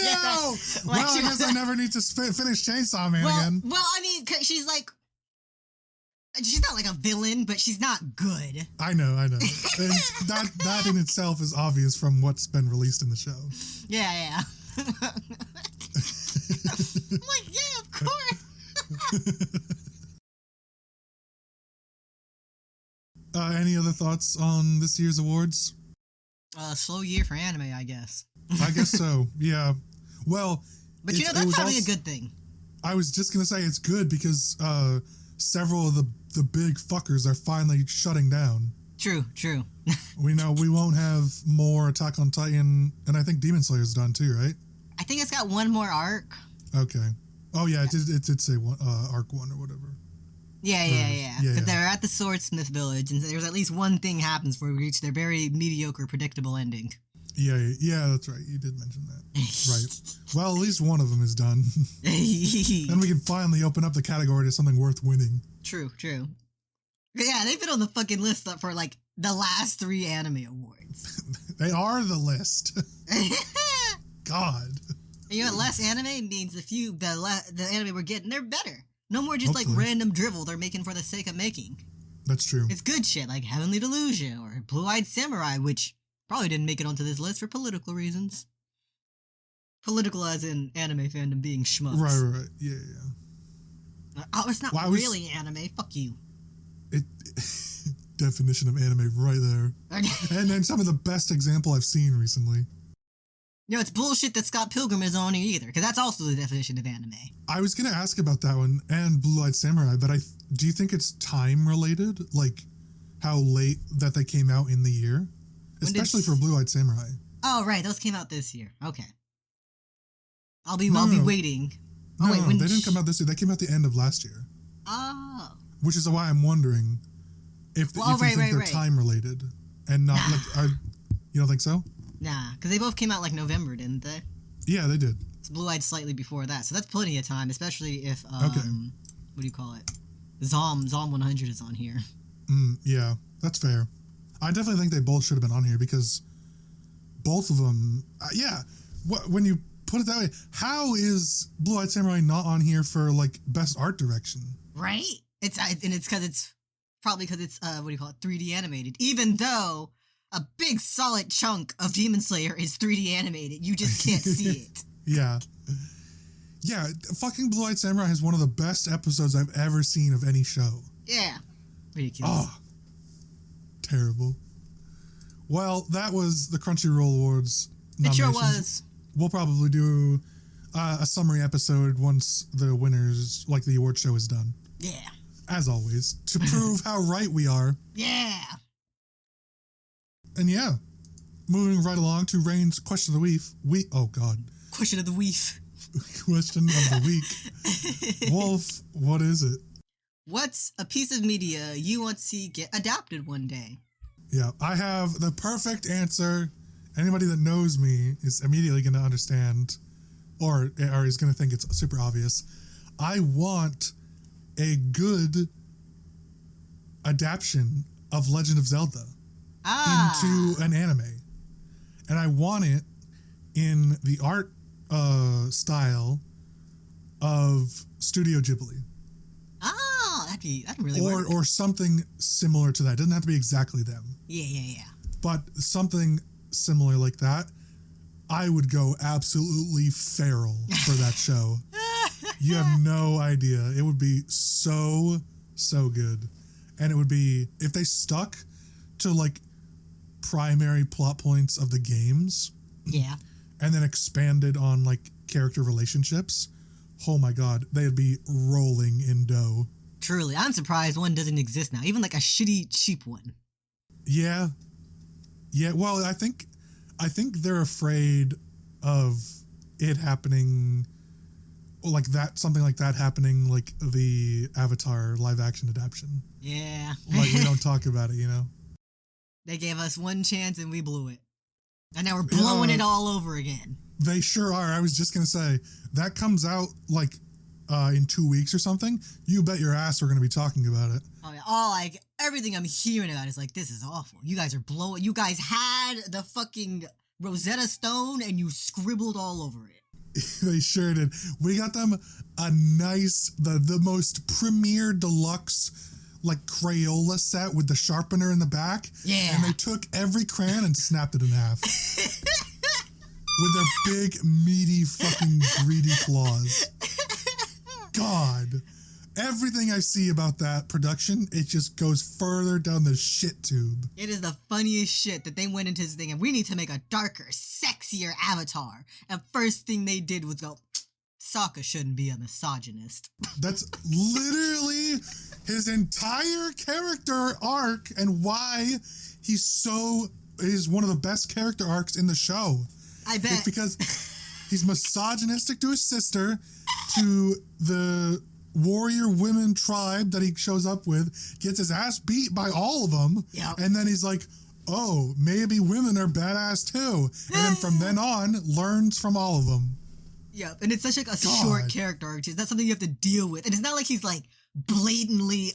No! Well, I guess I never need to finish Chainsaw Man again. Well, I mean, she's not like a villain, but she's not good. I know. And that in itself is obvious from what's been released in the show. Yeah. I'm like, yeah, of course. Any other thoughts on this year's awards? Slow year for anime, I guess. I guess so, yeah. Well, but that's probably a good thing. I was just going to say it's good because several of the big fuckers are finally shutting down. True. We know we won't have more Attack on Titan, and I think Demon Slayer's done too, right? I think it's got one more arc. Okay. Oh, yeah, it did say one, arc 1 or whatever. Yeah. But they're at the Swordsmith Village, and there's at least one thing happens before we reach their very mediocre, predictable ending. Yeah, that's right. You did mention that. Right. Well, at least one of them is done. Then we can finally open up the category to something worth winning. True. Yeah, they've been on the fucking list for, like, the last 3 anime awards. They are the list. God. And you know what? Less anime means the anime we're getting, they're better. No more just, like, random drivel they're making for the sake of making. That's true. It's good shit, like Heavenly Delusion or Blue-Eyed Samurai, which probably didn't make it onto this list for political reasons. Political as in anime fandom being schmucks. Right. Yeah. Oh, it's not really anime. Fuck you. Definition of anime right there. And then some of the best example I've seen recently. It's bullshit that Scott Pilgrim is on here either, because that's also the definition of anime. I was going to ask about that one and Blue-Eyed Samurai, but do you think it's time related? Like how late that they came out in the year? Especially for Blue-Eyed Samurai. Oh, right. Those came out this year. Okay. I'll be waiting. No, they didn't come out this year. They came out the end of last year. Oh. Which is why I'm wondering if you think they're time related and not you don't think so? Nah, because they both came out like November, didn't they? Yeah, they did. It's Blue-Eyed slightly before that, so that's plenty of time, especially if what do you call it? Zom 100 is on here. Yeah, that's fair. I definitely think they both should have been on here because both of them. When you put it that way, how is Blue-Eyed Samurai not on here for like best art direction? Right. It's because it's 3D animated, even though a big solid chunk of Demon Slayer is 3D animated. You just can't see it. Yeah, fucking Blue-Eyed Samurai has one of the best episodes I've ever seen of any show. Yeah. Ridiculous. Oh, terrible. Well, that was the Crunchyroll Awards nominations. It sure was. We'll probably do a summary episode once the winners, like the award show, is done. Yeah. As always, to prove how right we are. Yeah. And yeah, moving right along to Rain's question of the week. Question of the week. Question of the week. Wolf, what is it? What's a piece of media you want to see get adapted one day? Yeah, I have the perfect answer. Anybody that knows me is immediately going to understand, or is going to think it's super obvious. I want a good adaptation of Legend of Zelda into an anime. And I want it in the art style of Studio Ghibli. That'd really work. Or something similar to that. It doesn't have to be exactly them. Yeah. But something similar like that, I would go absolutely feral for that show. You have no idea. It would be so good. And it would be, if they stuck to like primary plot points of the games. Yeah. And then expanded on like character relationships. Oh my God. They'd be rolling in dough. Truly. I'm surprised one doesn't exist now. Even like a shitty, cheap one. Yeah. Yeah. Well, I think they're afraid of it happening, like that, something like that happening, like the Avatar live action adaptation. Yeah. Like we don't talk about it, you know? They gave us one chance and we blew it. And now we're blowing it all over again. They sure are. I was just going to say, that comes out like in 2 weeks or something. You bet your ass we're going to be talking about it. Oh, yeah. All like, everything I'm hearing about is like, this is awful. You guys are blowing. You guys had the fucking Rosetta Stone and you scribbled all over it. They sure did. We got them a nice, the most premier deluxe, like Crayola set with the sharpener in the back. Yeah. And they took every crayon and snapped it in half. With their big, meaty, fucking greedy claws. God. Everything I see about that production, it just goes further down the shit tube. It is the funniest shit that they went into this thing and we need to make a darker, sexier Avatar. And first thing they did was go, Sokka shouldn't be a misogynist. That's literally his entire character arc and why is one of the best character arcs in the show. I bet. It's because he's misogynistic to his sister, to the warrior women tribe that he shows up with, gets his ass beat by all of them, yep. And then he's like, oh, maybe women are badass too. And then from then on, learns from all of them. Yep, and it's such like a short character arc too. It's not something you have to deal with. And it's not like he's like blatantly,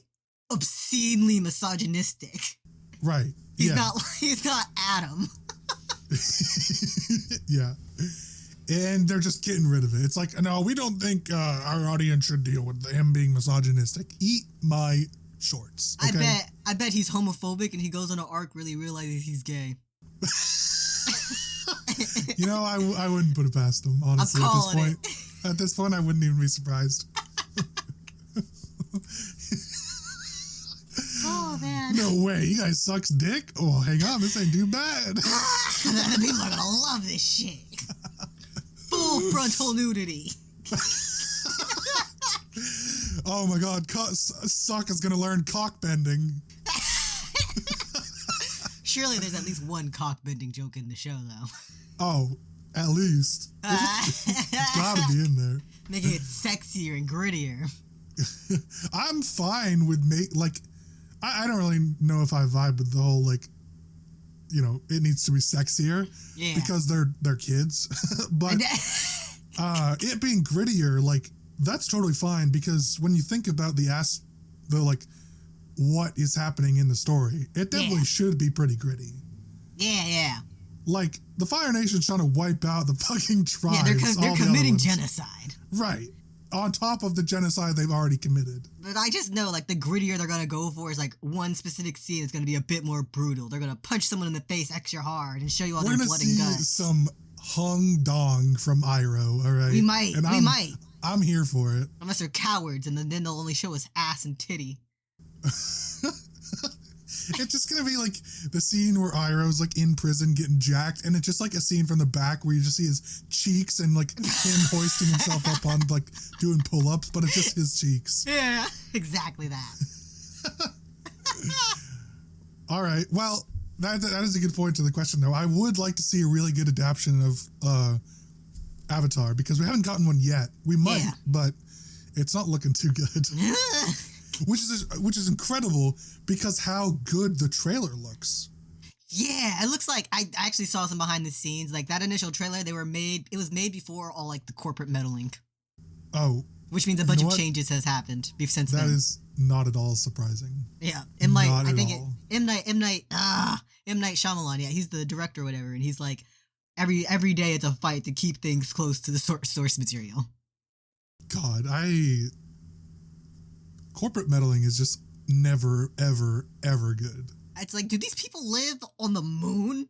obscenely misogynistic. Right. He's not Adam. Yeah. And they're just getting rid of it. It's like, no, we don't think our audience should deal with him being misogynistic. Eat my shorts. Okay? I bet he's homophobic and he goes on an arc really realizes he's gay. You know, I wouldn't put it past him, honestly, I'm at this calling point. it. At this point, I wouldn't even be surprised. Oh, man. No way. You guys sucks dick? Oh, hang on. This ain't too bad. People are gonna love this shit. Full frontal nudity. Oh my God. Sokka's gonna learn cock bending. Surely there's at least one cock bending joke in the show, though. Oh, at least. It's gotta be in there. Making it sexier and grittier. I'm fine with I don't really know if I vibe with the whole like, you know, it needs to be sexier. Yeah. Because they're kids. But it being grittier, like, that's totally fine, because when you think about the what is happening in the story, it definitely should be pretty gritty. Yeah. Like, the Fire Nation's trying to wipe out the fucking tribes. Yeah, they're committing genocide. Right. On top of the genocide they've already committed. But I just know, like, the grittier they're gonna go for is, like, one specific scene is gonna be a bit more brutal. They're gonna punch someone in the face extra hard and show you all their blood and guts. We're gonna see some hung dong from Iroh, all right? We might. I'm here for it. Unless they're cowards, and then they'll only show us ass and titty. It's just gonna be like the scene where Iroh's like in prison getting jacked, and it's just like a scene from the back where you just see his cheeks and like him hoisting himself up on like doing pull-ups, but it's just his cheeks. Yeah, exactly that. All right, well, that is a good point to the question, though. I would like to see a really good adaptation of Avatar, because we haven't gotten one yet. We might, but it's not looking too good. Which is incredible, because how good the trailer looks. Yeah, it looks like I actually saw some behind the scenes. Like, that initial trailer, it was made before all, like, the corporate meddling. Oh. Which means a bunch of changes has happened since then. That is not at all surprising. Yeah. M. Night Shyamalan, yeah, he's the director or whatever, and he's like, every day it's a fight to keep things close to the source material. God, corporate meddling is just never, ever, ever good. It's like, do these people live on the moon?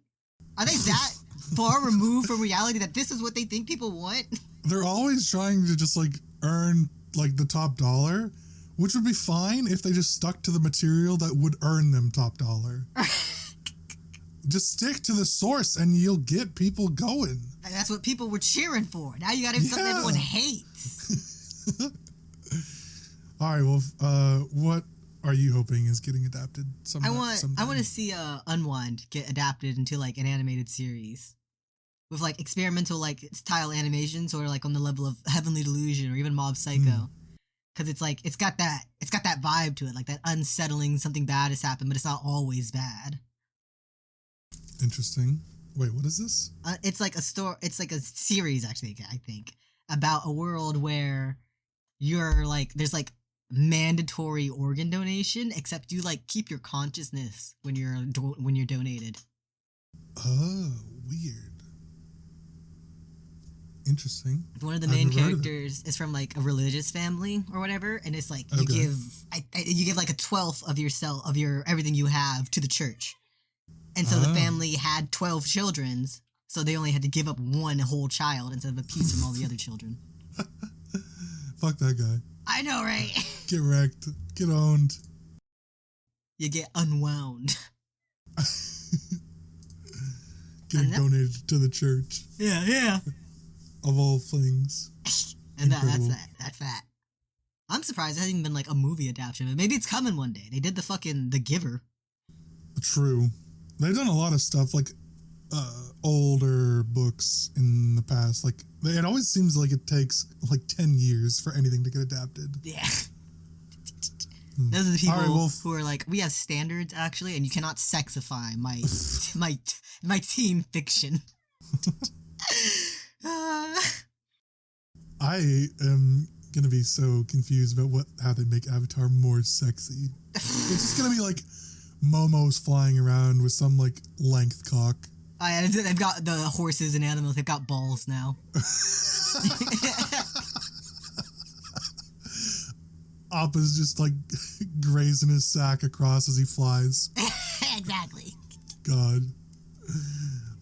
Are they that far removed from reality that this is what they think people want? They're always trying to just like earn like the top dollar, which would be fine if they just stuck to the material that would earn them top dollar. Just stick to the source and you'll get people going. And that's what people were cheering for. Now you gotta do something everyone hates. All right, well, what are you hoping is getting adapted sometime? I want to see Unwind get adapted into like an animated series with like experimental like style animations, or like on the level of Heavenly Delusion or even Mob Psycho. Because it's like it's got that vibe to it, like that unsettling something bad has happened, but it's not always bad. Interesting. Wait, what is this? It's like a story. It's like a series, actually. I think about a world where you're like there's like mandatory organ donation, except you like keep your consciousness when you're donated. Oh, weird. Interesting. One of the main characters is from like a religious family or whatever, and it's like you give like a 12th of yourself, of your everything you have, to the church. And so the family had 12 children, so they only had to give up one whole child instead of a piece from all the other children. Fuck that guy. I know, right? Get wrecked. Get owned. You get unwound. Getting donated to the church. Yeah. Of all things. And that's that. I'm surprised it hasn't even been like a movie adaptation, but maybe it's coming one day. They did The Giver. True. They've done a lot of stuff, like older books in the past. Like, it always seems like it takes like 10 years for anything to get adapted. Yeah. Those are the people who are like, we have standards, actually, and you cannot sexify my teen fiction. I am gonna be so confused about how they make Avatar more sexy. It's just gonna be like Momo's flying around with some like length cock. They've got the horses and animals. They've got balls now. Appa's just like grazing his sack across as he flies. Exactly. God.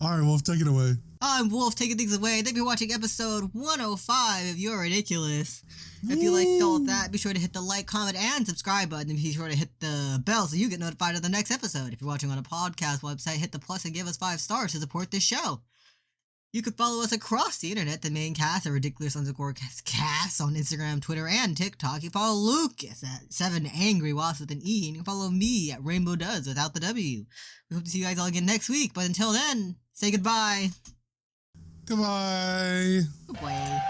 All right, Wolf, take it away. I'm Wolf, taking things away. Thank you for watching episode 105 of You're Ridiculous. If you liked all that, be sure to hit the like, comment, and subscribe button, and be sure to hit the bell so you get notified of the next episode. If you're watching on a podcast website, hit the plus and give us 5 stars to support this show. You can follow us across the internet, the main cast at ridiculous_cast on Instagram, Twitter, and TikTok. You can follow Lucas at 7angry with an E, and you can follow me at Rainbow Does without the W. We hope to see you guys all again next week, but until then, say goodbye. Goodbye. Goodbye.